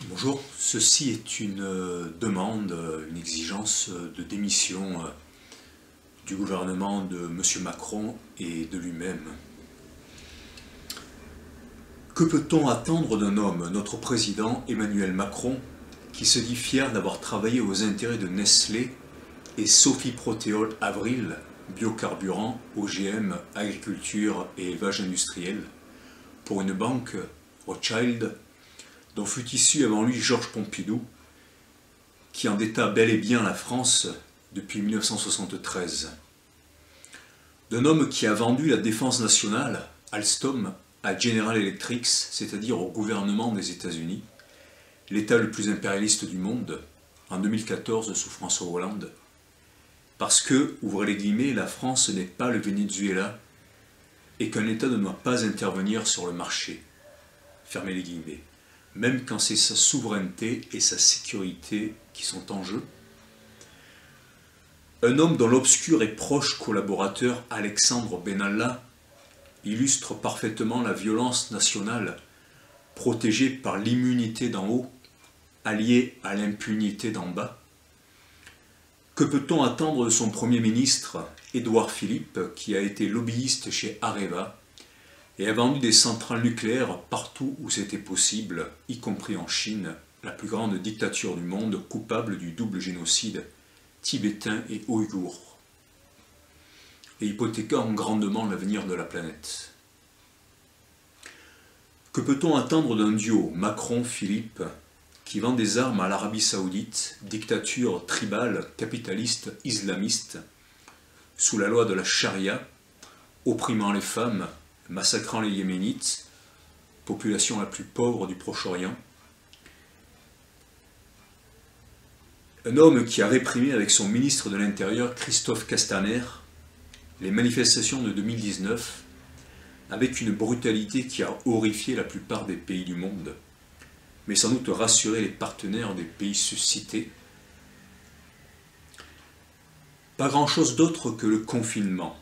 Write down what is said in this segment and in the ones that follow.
Bonjour, ceci est une demande, une exigence de démission du gouvernement de M. Macron et de lui-même. Que peut-on attendre d'un homme, notre président Emmanuel Macron, qui se dit fier d'avoir travaillé aux intérêts de Nestlé et Sophie Protéol Avril, biocarburants, OGM, agriculture et élevage industriel, pour une banque, Rothschild, dont fut issu avant lui Georges Pompidou, qui endetta bel et bien la France depuis 1973. D'un homme qui a vendu la défense nationale, Alstom, à General Electric, c'est-à-dire au gouvernement des États-Unis, l'État le plus impérialiste du monde, en 2014 sous François Hollande, parce que, ouvrez les guillemets, la France n'est pas le Venezuela et qu'un État ne doit pas intervenir sur le marché, fermez les guillemets, même quand c'est sa souveraineté et sa sécurité qui sont en jeu. Un homme dont l'obscur et proche collaborateur Alexandre Benalla illustre parfaitement la violence nationale protégée par l'immunité d'en haut, alliée à l'impunité d'en bas. Que peut-on attendre de son Premier ministre, Édouard Philippe, qui a été lobbyiste chez Areva et a vendu des centrales nucléaires partout où c'était possible, y compris en Chine, la plus grande dictature du monde, coupable du double génocide tibétain et ouïghour, et hypothéquant grandement l'avenir de la planète. Que peut-on attendre d'un duo Macron-Philippe qui vend des armes à l'Arabie Saoudite, dictature tribale, capitaliste, islamiste, sous la loi de la charia, opprimant les femmes, massacrant les Yéménites, population la plus pauvre du Proche-Orient. Un homme qui a réprimé avec son ministre de l'Intérieur, Christophe Castaner, les manifestations de 2019, avec une brutalité qui a horrifié la plupart des pays du monde, mais sans doute rassuré les partenaires des pays suscités. Pas grand-chose d'autre que le confinement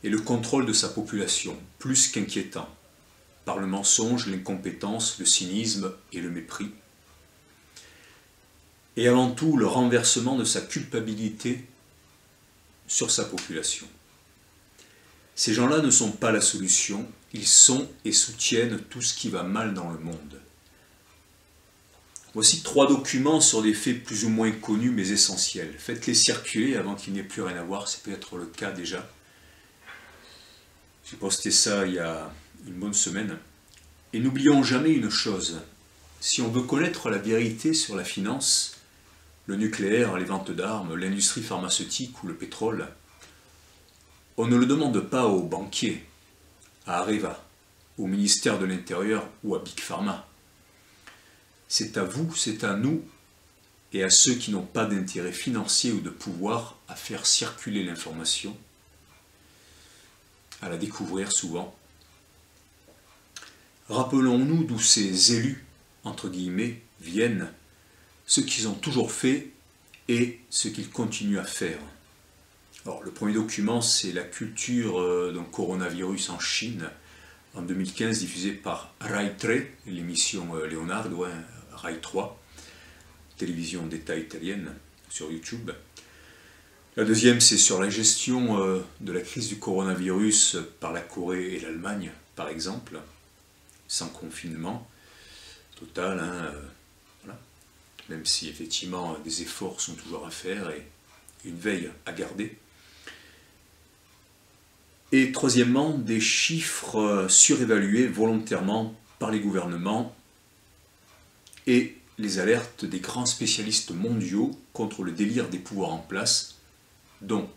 et le contrôle de sa population, plus qu'inquiétant, par le mensonge, l'incompétence, le cynisme et le mépris. Et avant tout, le renversement de sa culpabilité sur sa population. Ces gens-là ne sont pas la solution, ils sont et soutiennent tout ce qui va mal dans le monde. Voici 3 documents sur des faits plus ou moins connus mais essentiels. Faites-les circuler avant qu'il n'y ait plus rien à voir, c'est peut-être le cas déjà. J'ai posté ça il y a une bonne semaine. Et n'oublions jamais une chose, si on veut connaître la vérité sur la finance, le nucléaire, les ventes d'armes, l'industrie pharmaceutique ou le pétrole, on ne le demande pas aux banquiers, à Areva, au ministère de l'Intérieur ou à Big Pharma. C'est à vous, c'est à nous et à ceux qui n'ont pas d'intérêt financier ou de pouvoir à faire circuler l'information, à la découvrir souvent. Rappelons-nous d'où ces élus, entre guillemets, viennent, ce qu'ils ont toujours fait et ce qu'ils continuent à faire. Alors, le premier document, c'est la culture d'un coronavirus en Chine, en 2015, diffusée par Rai 3, l'émission Leonardo, Rai 3, télévision d'État italienne, sur YouTube. La deuxième, c'est sur la gestion de la crise du coronavirus par la Corée et l'Allemagne, par exemple, sans confinement total, voilà. Même si effectivement des efforts sont toujours à faire et une veille à garder. Et troisièmement, des chiffres surévalués volontairement par les gouvernements et les alertes des grands spécialistes mondiaux contre le délire des pouvoirs en place, dont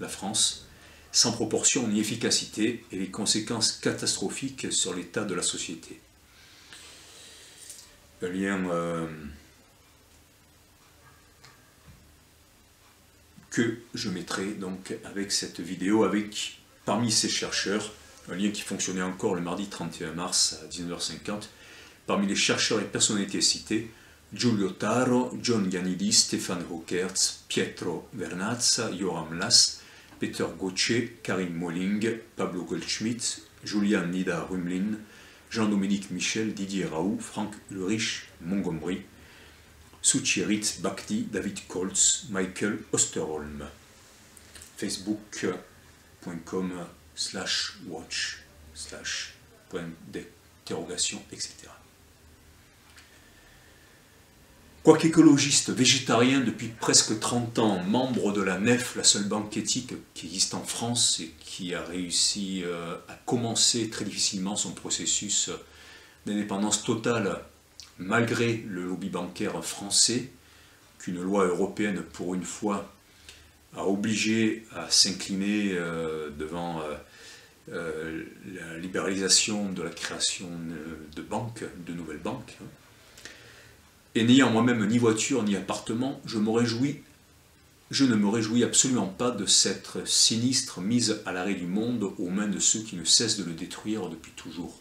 la France, sans proportion ni efficacité et les conséquences catastrophiques sur l'état de la société. Un lien que je mettrai donc avec cette vidéo, avec parmi ces chercheurs, un lien qui fonctionnait encore le mardi 31 mars à 19h50, parmi les chercheurs et personnalités cités, Giulio Taro, John Giannidis, Stéphane Rockertz, Pietro Vernazza, Yoram Lass, Peter Gaucher, Karin Molling, Pablo Goldschmidt, Julian Nida Rumlin, Jean-Dominique Michel, Didier Raoult, Frank Ulrich Montgomery, Suchirit Bhakti, David Koltz, Michael Osterholm. Facebook.com/watch/point d'interrogation, etc. Quoique écologiste, végétarien depuis presque 30 ans, membre de la NEF, la seule banque éthique qui existe en France et qui a réussi à commencer très difficilement son processus d'indépendance totale malgré le lobby bancaire français, qu'une loi européenne pour une fois a obligé à s'incliner devant la libéralisation de la création de banques, de nouvelles banques. Et n'ayant moi-même ni voiture ni appartement, je ne me réjouis absolument pas de cette sinistre mise à l'arrêt du monde aux mains de ceux qui ne cessent de le détruire depuis toujours.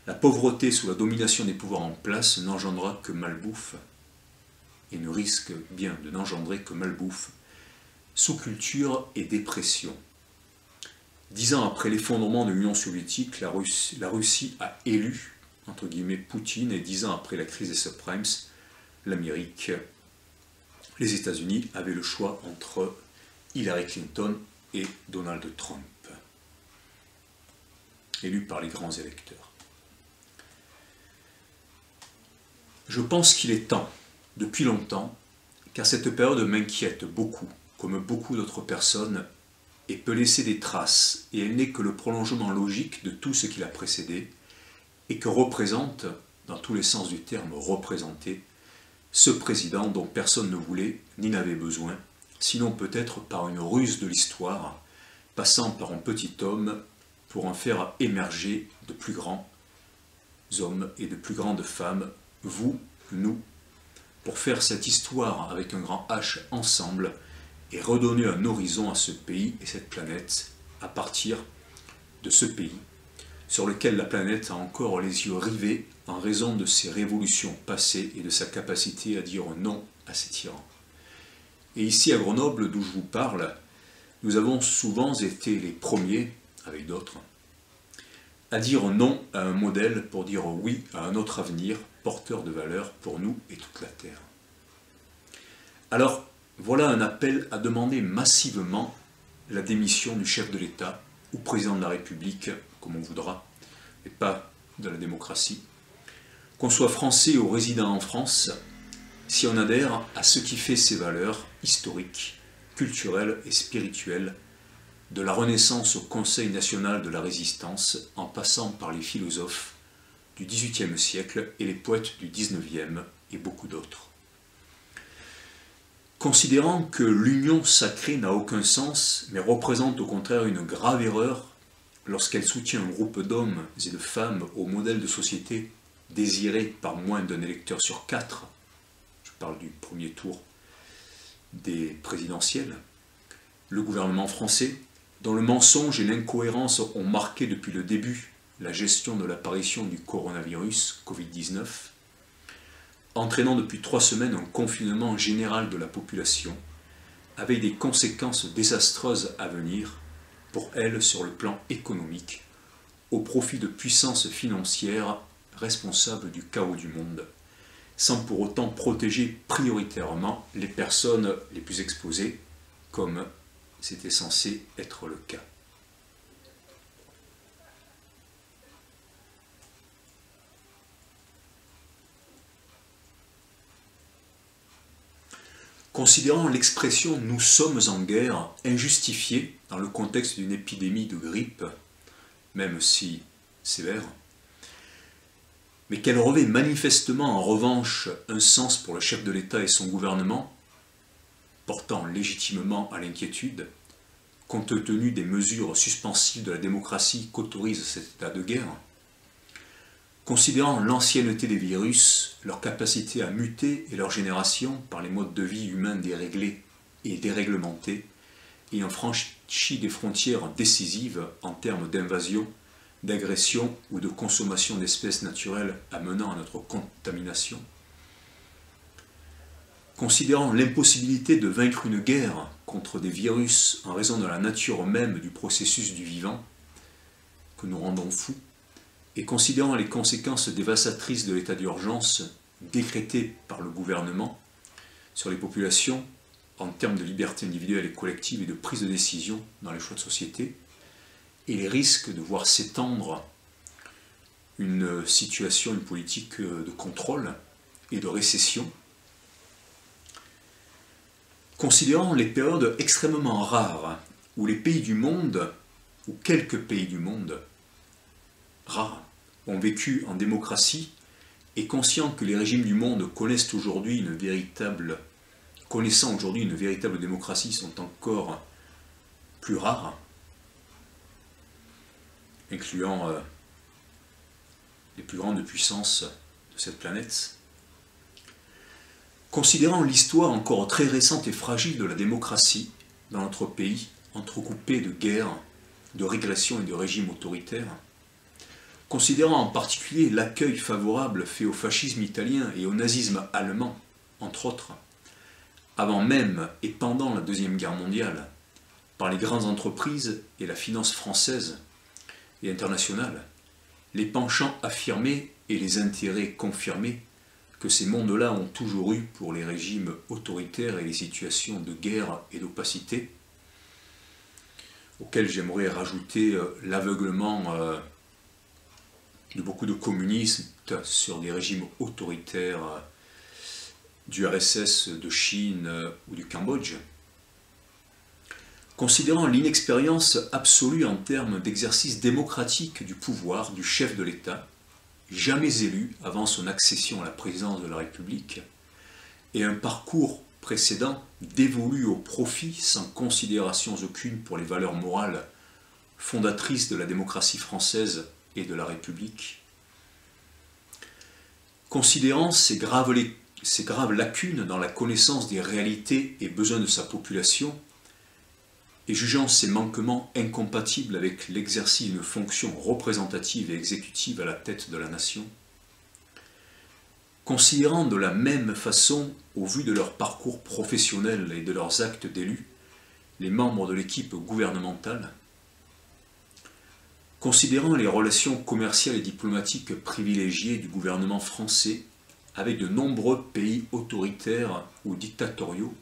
La pauvreté sous la domination des pouvoirs en place n'engendrera que malbouffe, et ne risque bien de n'engendrer que malbouffe, sous-culture et dépression. 10 ans après l'effondrement de l'Union soviétique, la Russie a élu entre guillemets Poutine, et 10 ans après la crise des subprimes, l'Amérique, les États-Unis avaient le choix entre Hillary Clinton et Donald Trump, élus par les grands électeurs. Je pense qu'il est temps, depuis longtemps, car cette période m'inquiète beaucoup, comme beaucoup d'autres personnes, et peut laisser des traces, et elle n'est que le prolongement logique de tout ce qui l'a précédé, et que représente, dans tous les sens du terme représenter, ce président dont personne ne voulait ni n'avait besoin, sinon peut-être par une ruse de l'histoire, passant par un petit homme pour en faire émerger de plus grands hommes et de plus grandes femmes, vous, nous, pour faire cette histoire avec un grand H ensemble et redonner un horizon à ce pays et cette planète à partir de ce pays, sur lequel la planète a encore les yeux rivés en raison de ses révolutions passées et de sa capacité à dire non à ses tyrans. Et ici à Grenoble, d'où je vous parle, nous avons souvent été les premiers, avec d'autres, à dire non à un modèle pour dire oui à un autre avenir porteur de valeur pour nous et toute la Terre. Alors, voilà un appel à demander massivement la démission du chef de l'État ou président de la République, comme on voudra, et pas de la démocratie. Qu'on soit français ou résident en France, si on adhère à ce qui fait ses valeurs historiques, culturelles et spirituelles, de la Renaissance au Conseil national de la Résistance, en passant par les philosophes du XVIIIe siècle et les poètes du XIXe et beaucoup d'autres. Considérant que l'union sacrée n'a aucun sens, mais représente au contraire une grave erreur lorsqu'elle soutient un groupe d'hommes et de femmes au modèle de société désiré par moins d'un électeur sur 4, je parle du premier tour des présidentielles, le gouvernement français, dont le mensonge et l'incohérence ont marqué depuis le début la gestion de l'apparition du coronavirus Covid-19, entraînant depuis 3 semaines un confinement général de la population, avec des conséquences désastreuses à venir, pour elle sur le plan économique, au profit de puissances financières responsables du chaos du monde, sans pour autant protéger prioritairement les personnes les plus exposées, comme c'était censé être le cas. Considérant l'expression « nous sommes en guerre » injustifiée dans le contexte d'une épidémie de grippe, même si sévère, mais qu'elle revêt manifestement en revanche un sens pour le chef de l'État et son gouvernement, portant légitimement à l'inquiétude, compte tenu des mesures suspensives de la démocratie qu'autorise cet état de guerre, considérant l'ancienneté des virus, leur capacité à muter et leur génération par les modes de vie humains déréglés et déréglementés, ayant franchi des frontières décisives en termes d'invasion, d'agression ou de consommation d'espèces naturelles amenant à notre contamination, considérant l'impossibilité de vaincre une guerre contre des virus en raison de la nature même du processus du vivant, que nous rendons fou, et considérant les conséquences dévastatrices de l'état d'urgence décrété par le gouvernement sur les populations en termes de liberté individuelle et collective et de prise de décision dans les choix de société, et les risques de voir s'étendre une situation, une politique de contrôle et de récession, considérant les périodes extrêmement rares où les pays du monde, ou quelques pays du monde, rares, ont vécu en démocratie, et conscient que les régimes du monde connaissant aujourd'hui une véritable démocratie sont encore plus rares, incluant les plus grandes puissances de cette planète, considérant l'histoire encore très récente et fragile de la démocratie dans notre pays, entrecoupée de guerres, de régressions et de régimes autoritaires, considérant en particulier l'accueil favorable fait au fascisme italien et au nazisme allemand, entre autres, avant même et pendant la Deuxième Guerre mondiale, par les grandes entreprises et la finance française et internationale, les penchants affirmés et les intérêts confirmés que ces mondes-là ont toujours eu pour les régimes autoritaires et les situations de guerre et d'opacité, auxquels j'aimerais rajouter l'aveuglement de beaucoup de communistes sur des régimes autoritaires du RSS, de Chine ou du Cambodge. Considérant l'inexpérience absolue en termes d'exercice démocratique du pouvoir du chef de l'État, jamais élu avant son accession à la présidence de la République, et un parcours précédent dévolu au profit sans considération aucune pour les valeurs morales fondatrices de la démocratie française et de la République. Considérant ces graves lacunes dans la connaissance des réalités et besoins de sa population, et jugeant ces manquements incompatibles avec l'exercice d'une fonction représentative et exécutive à la tête de la nation, considérant de la même façon, au vu de leur parcours professionnel et de leurs actes d'élus, les membres de l'équipe gouvernementale, considérant les relations commerciales et diplomatiques privilégiées du gouvernement français avec de nombreux pays autoritaires ou dictatoriaux,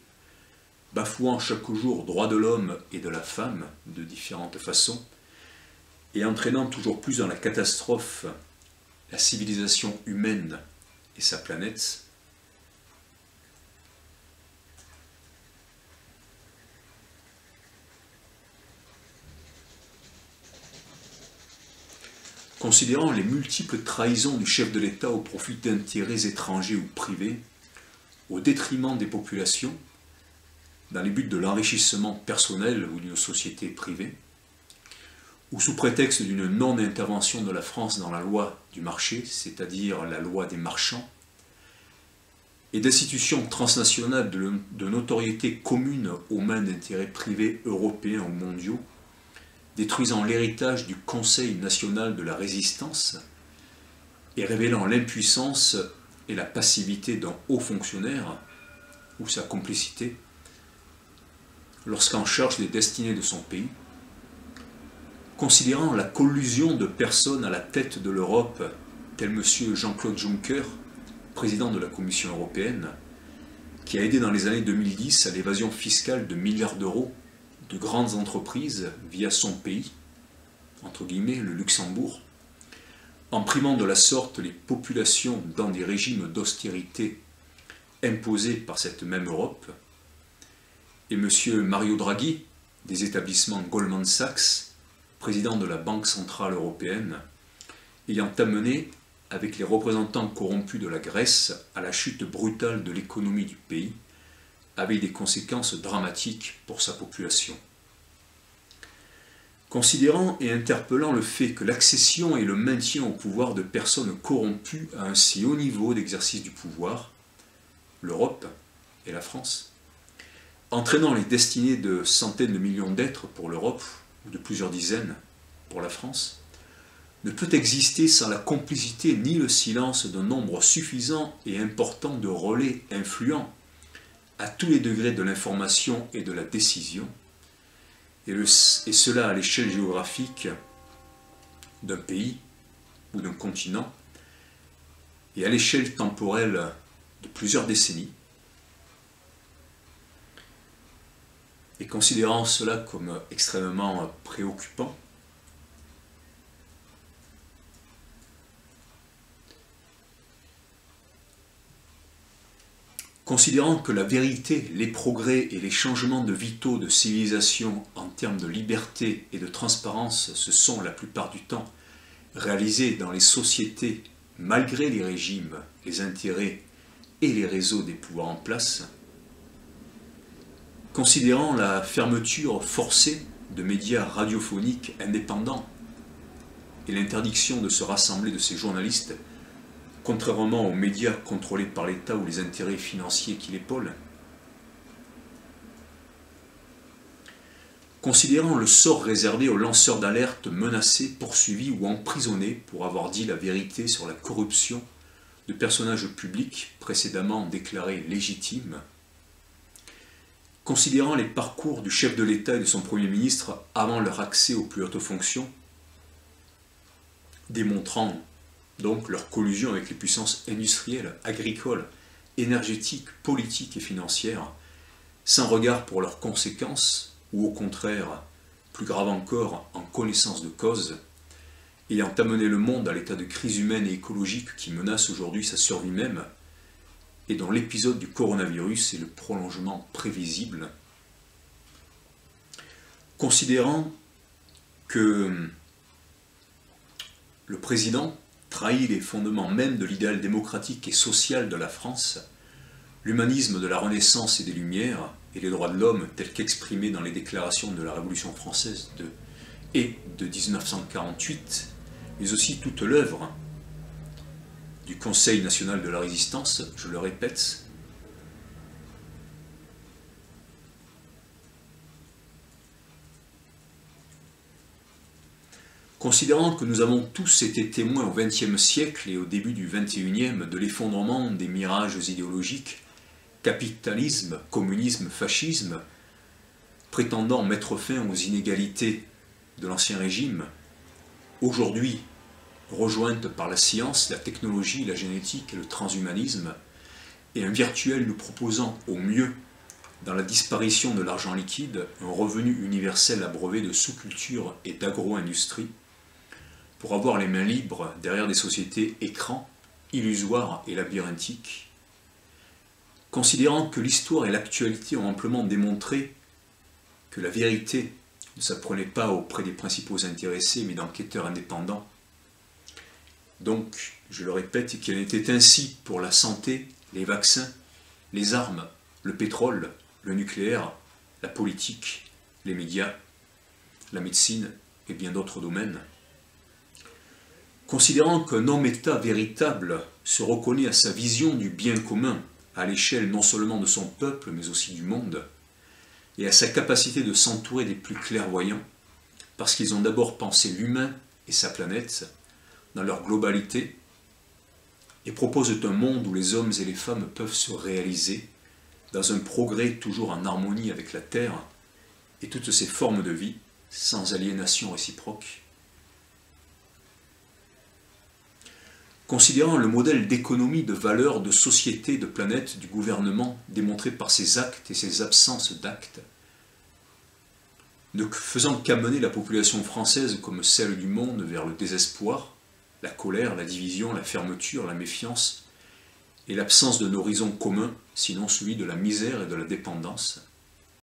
bafouant chaque jour droits de l'homme et de la femme de différentes façons, et entraînant toujours plus dans la catastrophe la civilisation humaine et sa planète, considérant les multiples trahisons du chef de l'État au profit d'intérêts étrangers ou privés, au détriment des populations, dans les buts de l'enrichissement personnel ou d'une société privée, ou sous prétexte d'une non-intervention de la France dans la loi du marché, c'est-à-dire la loi des marchands, et d'institutions transnationales de notoriété commune aux mains d'intérêts privés européens ou mondiaux, détruisant l'héritage du Conseil national de la résistance et révélant l'impuissance et la passivité d'un haut fonctionnaire ou sa complicité lorsqu'en charge des destinées de son pays, considérant la collusion de personnes à la tête de l'Europe, tel M. Jean-Claude Juncker, président de la Commission européenne, qui a aidé dans les années 2010 à l'évasion fiscale de milliards d'euros de grandes entreprises via son pays, entre guillemets le Luxembourg, en primant de la sorte les populations dans des régimes d'austérité imposés par cette même Europe, et M. Mario Draghi, des établissements Goldman Sachs, président de la Banque Centrale Européenne, ayant amené, avec les représentants corrompus de la Grèce, à la chute brutale de l'économie du pays, avec des conséquences dramatiques pour sa population. Considérant et interpellant le fait que l'accession et le maintien au pouvoir de personnes corrompues à un si haut niveau d'exercice du pouvoir, l'Europe et la France, entraînant les destinées de centaines de millions d'êtres pour l'Europe, ou de plusieurs dizaines pour la France, ne peut exister sans la complicité ni le silence d'un nombre suffisant et important de relais influents à tous les degrés de l'information et de la décision, et cela à l'échelle géographique d'un pays ou d'un continent, et à l'échelle temporelle de plusieurs décennies, et considérant cela comme extrêmement préoccupant, considérant que la vérité, les progrès et les changements de vitaux de civilisation en termes de liberté et de transparence se sont la plupart du temps réalisés dans les sociétés malgré les régimes, les intérêts et les réseaux des pouvoirs en place, considérant la fermeture forcée de médias radiophoniques indépendants et l'interdiction de se rassembler de ces journalistes, contrairement aux médias contrôlés par l'État ou les intérêts financiers qui l'épaulent, considérant le sort réservé aux lanceurs d'alerte menacés, poursuivis ou emprisonnés pour avoir dit la vérité sur la corruption de personnages publics précédemment déclarés légitimes, considérant les parcours du chef de l'État et de son Premier ministre avant leur accès aux plus hautes fonctions, démontrant donc leur collusion avec les puissances industrielles, agricoles, énergétiques, politiques et financières, sans regard pour leurs conséquences, ou au contraire, plus grave encore, en connaissance de cause, ayant amené le monde à l'état de crise humaine et écologique qui menace aujourd'hui sa survie même, et dont l'épisode du coronavirus est le prolongement prévisible, considérant que le président trahit les fondements même de l'idéal démocratique et social de la France, l'humanisme de la Renaissance et des Lumières, et les droits de l'homme tels qu'exprimés dans les déclarations de la Révolution française et de 1948, mais aussi toute l'œuvre du Conseil national de la résistance, je le répète, considérant que nous avons tous été témoins au XXe siècle et au début du XXIe de l'effondrement des mirages idéologiques, capitalisme, communisme, fascisme, prétendant mettre fin aux inégalités de l'Ancien Régime, aujourd'hui rejointes par la science, la technologie, la génétique et le transhumanisme, et un virtuel nous proposant au mieux, dans la disparition de l'argent liquide, un revenu universel abreuvé de sous-culture et d'agro-industrie, pour avoir les mains libres derrière des sociétés écrans, illusoires et labyrinthiques, considérant que l'histoire et l'actualité ont amplement démontré que la vérité ne s'apprenait pas auprès des principaux intéressés, mais d'enquêteurs indépendants. Donc, je le répète, qu'il en était ainsi pour la santé, les vaccins, les armes, le pétrole, le nucléaire, la politique, les médias, la médecine et bien d'autres domaines. Considérant qu'un homme-État véritable se reconnaît à sa vision du bien commun, à l'échelle non seulement de son peuple, mais aussi du monde, et à sa capacité de s'entourer des plus clairvoyants, parce qu'ils ont d'abord pensé l'humain et sa planète dans leur globalité, et proposent un monde où les hommes et les femmes peuvent se réaliser dans un progrès toujours en harmonie avec la Terre et toutes ses formes de vie, sans aliénation réciproque. Considérant le modèle d'économie, de valeur, de société, de planète du gouvernement démontré par ses actes et ses absences d'actes, ne faisant qu'amener la population française comme celle du monde vers le désespoir, la colère, la division, la fermeture, la méfiance et l'absence d'un horizon commun, sinon celui de la misère et de la dépendance,